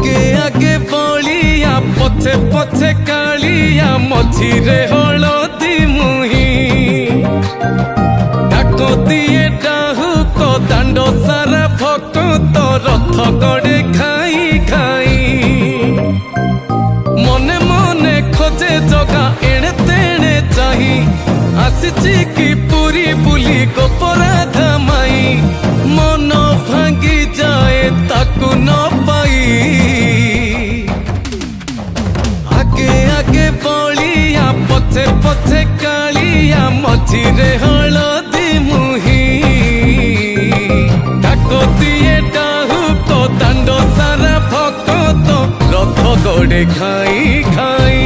आगे आगे बलिया पछे पछे कालिया मझिरे हलदी मुही डाक दिए डाहुक दांड सारा भक्त रथ गड़े खाई खाई मने मने खोजे जगा एणे तेणे चाही आसिची कि पूरी बुली गोपराधा माई मन भांगी जाए ताकू न पाई आगे आगे बलिया पछे पछे कालिया मझिरे हलदी मुही डाक दिए डाहुक दांड सारा भक्त रथ गड़े खाई खाई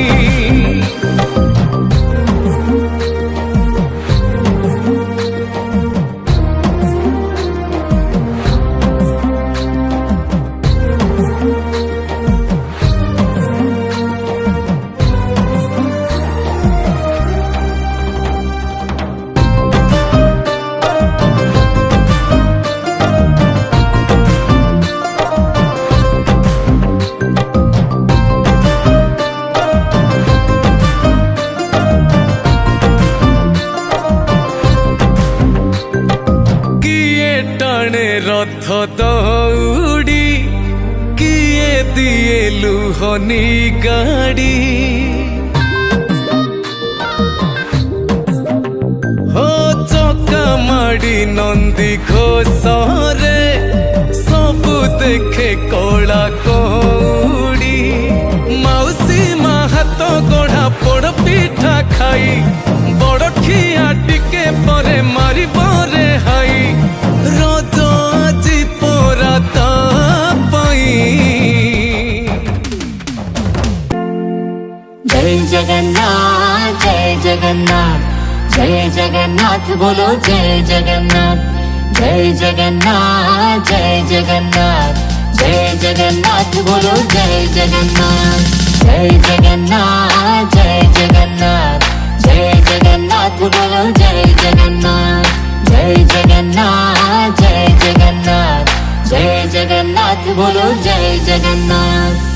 रथ दौड़ी किए दिए लुहनी गाड़ी हो चौका माड़ी नंदी घोषरे सबू देखे कला कौड़ी मौसी माँ हाथ गढ़ा पोड़ पिठा खाई बड़ खिया टिके परे मारी बरे हाई रज আজি परा तापाई जय जगन्नाथ जय जगन्नाथ जय जगन्नाथ बोलो जय जगन्नाथ जय जगन्नाथ जय जगन्नाथ जय जगन्नाथ बोलो जय जगन्नाथ जय जगन्नाथ जय जगन्नाथ जय जगन्नाथ बोलो जय जगन्नाथ जय जगन्नाथ जय जगन्नाथ जय जगन्नाथ बोलो जय जगन्नाथ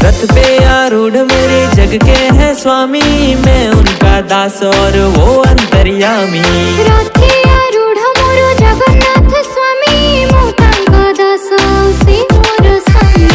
रथ पे आरूढ़ मेरे जग के हैं स्वामी मैं उनका दास और वो अंतर्यामी रथे आरूढ़ मोर जगन्नाथ स्वामी मो तांका दास से मोर स्वामी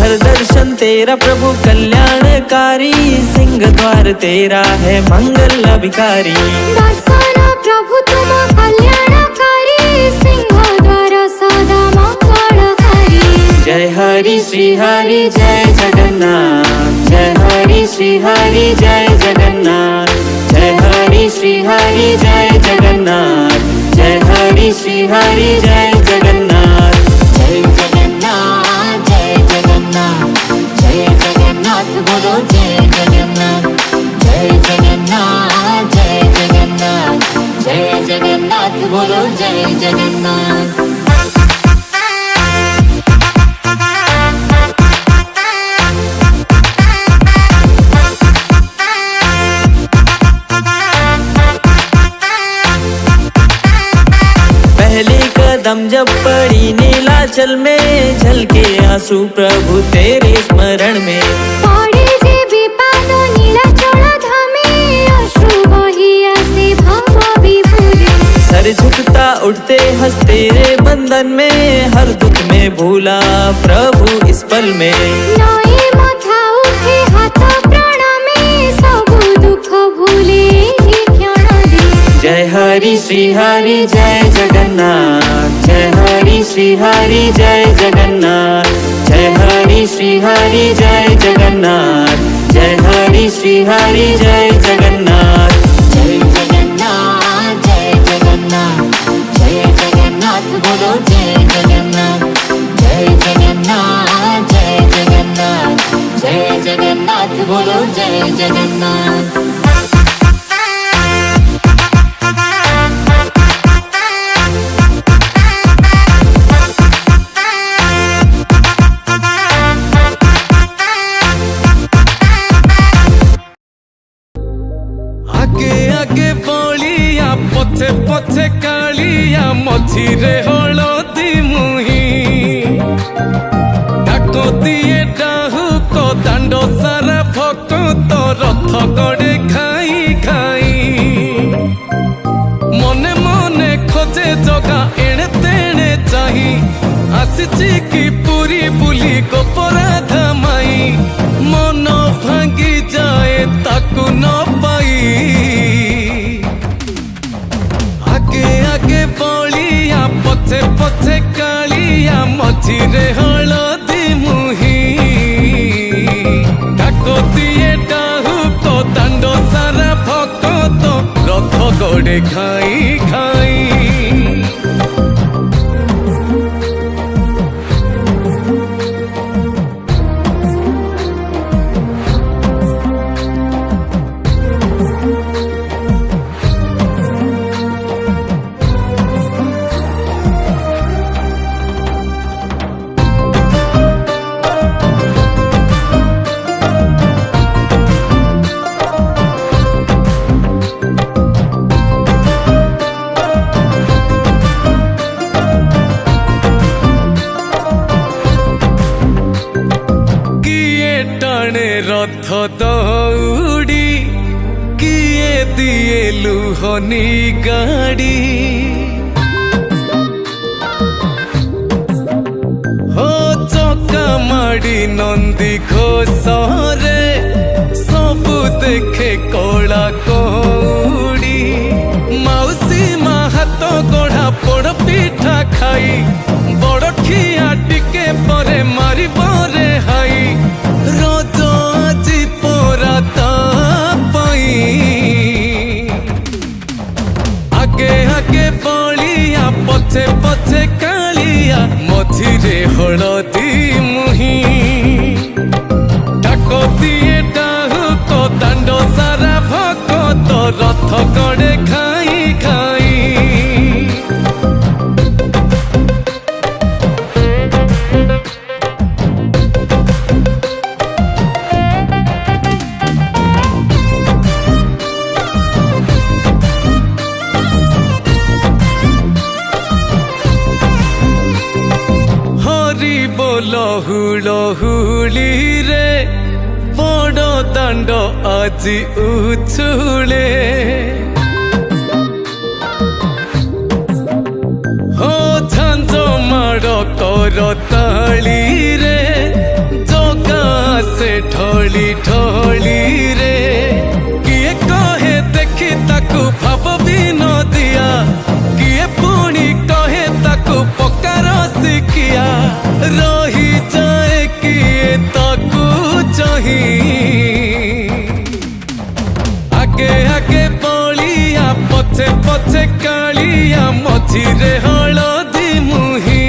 हर दर्शन तेरा प्रभु कल्याणकारी सिंह द्वार तेरा है मंगल अभिकारी दर्शन प्रभु तुम कल्याणकारी सिंह द्वार सदा मंगलकारी जय हरि श्री हरि जय जगन्नाथ जय हरि श्री हरि जय जगन्नाथ जय हरि श्री हरि जय जगन्नाथ जय हरि श्री हरि जय जगन्नाथ जय जगन्नाथ जय जगन्नाथ जय जगन्नाथ बोलो जय जगन्नाथ जय जगन्नाथ जय जगन्नाथ जय जगन्नाथ बोलो जय जगन्नाथ कदम जब पड़ी नीलाचल में झलके आंसू प्रभु तेरे स्मरण में पड़े जे विपाद नीलाचल धामे अश्रु बही आसे भाव विभोरे सर झुकता उठते हंस तेरे बंधन में हर दुख में भूला प्रभु इस पल में नए मथा उठे हाथ प्राण में सब दुख भूले जय हरि श्री हरि जय जगन्नाथ जय हरि श्री हरि जय जगन्नाथ जय हरि श्री हरि जय जगन्नाथ जय हरि श्री हरि जय जगन्नाथ जय जगन्नाथ जय जगन्नाथ जय जगन्नाथ बोलो जय जगन्नाथ जय जगन्नाथ जय जगन्नाथ जय जगन्नाथ बोलो जय जगन्नाथ आगे आगे बलिया पछे पछे ମଝିରେ ହଳଦୀ ମୁହିଁ ଡାକ ଦିଏ ଡାହୁକ ଦାଣ୍ଡ ସାରା ଭକ୍ତ ରଥ ଗଡ଼େ ଖାଇ ଖାଇ ମନେ ମନେ ଖୋଜେ ଜଗା ଏଣେ ତେଣେ ଚାହିଁ ଆସିଛି କି ପୁରୀ ବୁଲି ଗୋପରାଧା ମାଇ ମନ ଭାଙ୍ଗି ଯାଏ ତାକୁ ନ ପାଇ ଆଗେ ଆଗେ ବଳିଆ ପଛେ ପଛେ କାଳିଆ ମଝିରେ ହଳଦୀ ମୁହିଁ ଡାକ ଦିଏ ଡାହୁକ ଦାଣ୍ଡ ସାରା ଭକ୍ତ ରଥ ଗଡ଼େ ଖାଇ ଖାଇ ରଥ ଦଉଡ଼ି କିଏ ଦିଏ ଲୁହନି ଗାଡ଼ି ହୋ ଚକା ମାଡ଼ି ନନ୍ଦୀ ଘୋଷରେ ସବୁ ଦେଖେ କଳା କଉଡ଼ି ମାଉସୀ ମା ହାତ ଗଢ଼ା ପୋଡ଼ ପିଠା ଖାଇ ବଡ଼ ଖିଆ ଟିକେ ପରେ ମାରିବରେ ହାଇ ରଜ ଆଜି ପରା ତା ପାଇଁ ଆଗେ ଆଗେ ବଳିଆ ପଛେ ପଛେ କାଳିଆ ମଝିରେ ହଳଦୀ ମୁହିଁ ଡାକ ଦିଏ ଡାହୁକ ଦାଣ୍ଡ ସାରା ଭକ୍ତ ରଥ ଗଡ଼େ ଖାଇ ଖାଇ ଲହୁଳି ରେ ବଡ଼ ଦାଣ୍ଡ ଆଜି ଉଛୁଳେ ହୋ ଝାଞ୍ଜ ମାଡ଼ କର ତାଳିରେ ଜଗା ସେ ଢଳି ଢଳିରେ କିଏ କହେ ଦେଖି ତାକୁ ଭାବ ବିନୋଦିଆ କିଏ ପୁଣି କହେ ତାକୁ ପକାର ଶିଖିଆ ରହିଯାଏ କିଏ ତାକୁ ଚାହିଁ ଆଗେ ଆଗେ ବଳିଆ ପଛେ ପଛେ କାଳିଆ ମଝିରେ ହଳଦୀ ମୁହିଁ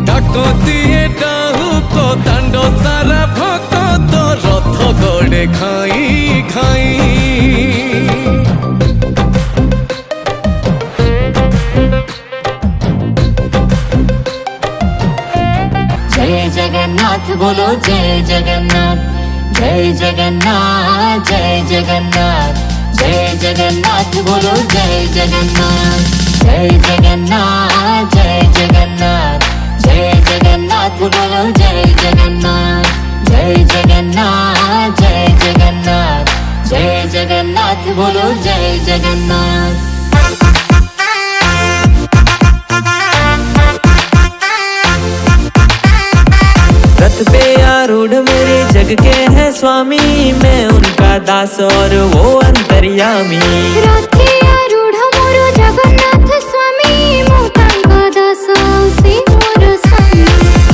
ଡାକ ଦିଏ ଡାହୁକ ଦାଣ୍ଡ ସାରା ଭକ୍ତ ରଥ ଗଡ଼େ ଖାଇ ଖାଇ जय जगन्नाथ बोलो जय जगन्नाथ जय जगन्नाथ जय जगन्नाथ जय जगन्नाथ बोलो जय जगन्नाथ जय जगन्नाथ जय जगन्नाथ जय जगन्नाथ बोलो जय जगन्नाथ जय जगन्नाथ जय जगन्नाथ जय जगन्नाथ बोलो जय जगन्नाथ रथ पे आरूढ़ मेरे जग के है स्वामी मैं उनका दास और वो अंतर्यामी रथे आरूढ़ मोर जगन्नाथ स्वामी ମୁଁ ତାଙ୍କ ଦାସ ସେ ମୋର ସ୍ୱାମୀ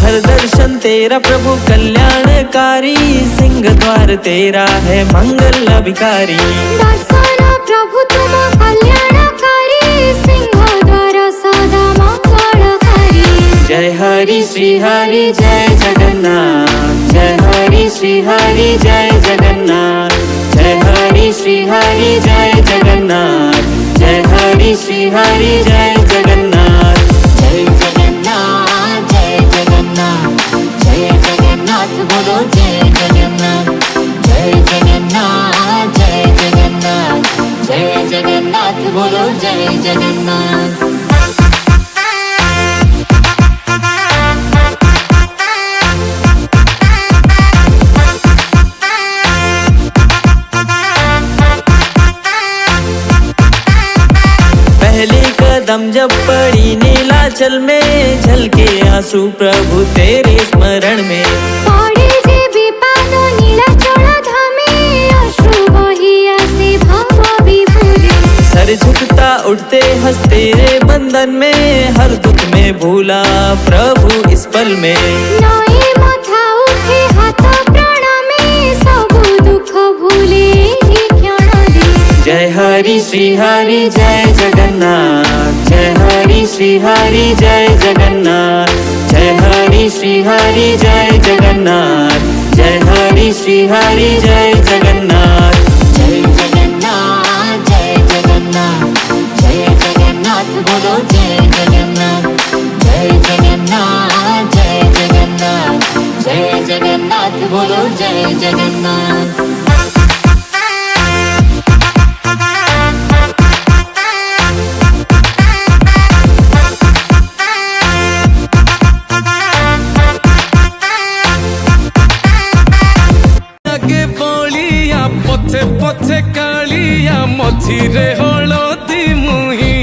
हर दर्शन तेरा प्रभु कल्याणकारी सिंह द्वार तेरा है मंगल अभिकारी दर्शन प्रभु तुम कल्याणकारी सिंह द्वार सदा मंगलकारी जय हरि श्री हरि जय जगन्नाथ जय हरि श्री हरि जय जगन्नाथ जय हरि श्री हरि जय जगन्नाथ जय हरि श्री हरि जय जगन्नाथ जय जगन्नाथ जय जगन्नाथ जय जगन्नाथ बोलो जय जगन्नाथ जय जगन्नाथ जय जगन्नाथ जय जगन्नाथ जगन्नाथ बोलो जय जगन्नाथ। पहले कदम जब पड़ी नीलाचल में, झलके आंसू प्रभु तेरे स्मरण में। पड़े जे विपादो नीलाचल धामे, अश्रु बही आसे भाव विभोरे। सर झुकता उठते हंसते रे बंधन में, हर दुख में भूला प्रभु इस पल में। नए मथा उठे हाथ प्रणामे, सबु दुख भूले ही क्षण रे। जय हरि श्री हरि जय जगन्नाथ, जय हरि श्री हरि जय जगन्नाथ, जय हरि श्री हरि जय जगन्नाथ, जय हरि श्री हरि जय जगन्नाथ। जय जगन्नाथ जय जगन्नाथ, जय जगन्नाथ बोलो जय जगन्नाथ। जय जगन्नाथ जय जगन्नाथ, जय जगन्नाथ बोलो जय जगन्नाथ। आगे बलिया पथे पथे कालिया, मझिरे हलदी मुही।